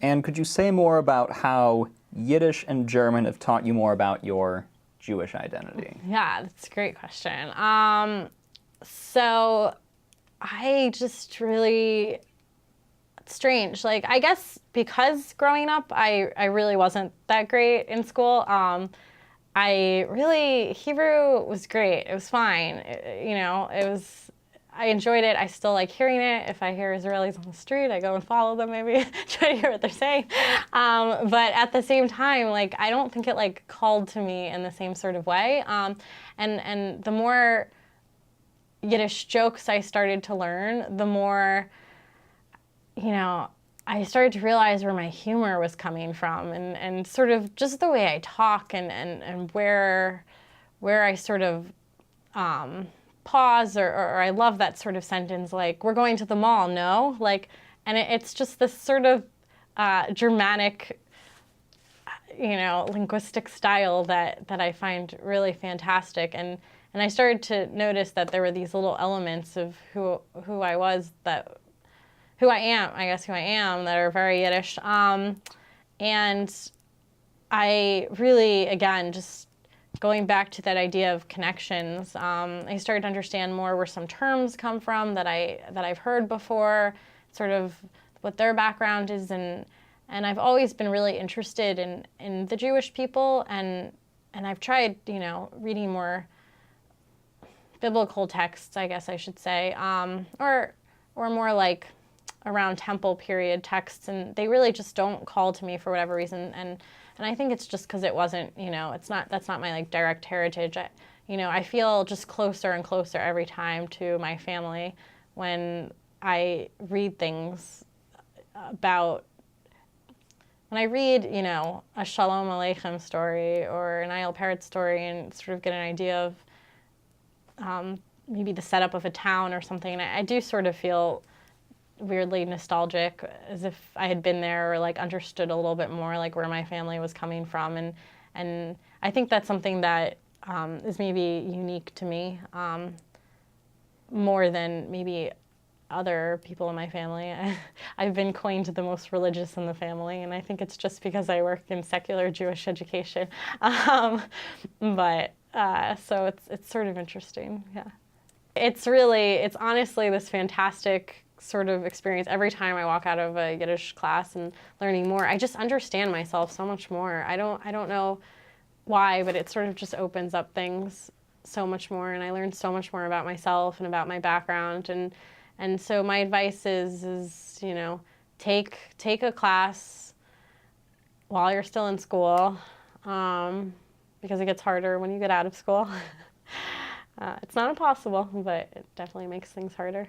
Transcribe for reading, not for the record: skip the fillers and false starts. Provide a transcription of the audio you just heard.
And could you say more about how Yiddish and German have taught you more about your Jewish identity? Yeah, that's a great question. So I just really, it's strange. Like, I guess because growing up, I really wasn't that great in school. Hebrew was great. It was fine. I enjoyed it. I still like hearing it. If I hear Israelis on the street, I go and follow them maybe, try to hear what they're saying. But at the same time, like, I don't think it like called to me in the same sort of way. And the more Yiddish jokes I started to learn, the more, I started to realize where my humor was coming from, and sort of just the way I talk, and where I sort of pause, or I love that sort of sentence, like, we're going to the mall, no? Like, and it's just this sort of Germanic, linguistic style that I find really fantastic. And I started to notice that there were these little elements of who I was, who I am, that are very Yiddish. And I really, again, just going back to that idea of connections, I started to understand more where some terms come from that I've heard before, sort of what their background is, and I've always been really interested in the Jewish people, and I've tried, reading more biblical texts, I guess I should say, or more like around temple period texts, and they really just don't call to me for whatever reason, and I think it's just because it wasn't, that's not my like direct heritage. I feel just closer and closer every time to my family when I read things about, when I read, a Shalom Aleichem story or an Ayel Peretz story, and sort of get an idea of maybe the setup of a town or something, and I do sort of feel weirdly nostalgic, as if I had been there, or like understood a little bit more like where my family was coming from, and I think that's something that is maybe unique to me, more than maybe other people in my family. I've been coined the most religious in the family, and I think it's just because I work in secular Jewish education. So it's sort of interesting, yeah. It's honestly this fantastic sort of experience. Every time I walk out of a Yiddish class and learning more, I just understand myself so much more. I don't know why, but it sort of just opens up things so much more, and I learn so much more about myself and about my background. And so my advice is take a class while you're still in school, because it gets harder when you get out of school. It's not impossible, but it definitely makes things harder.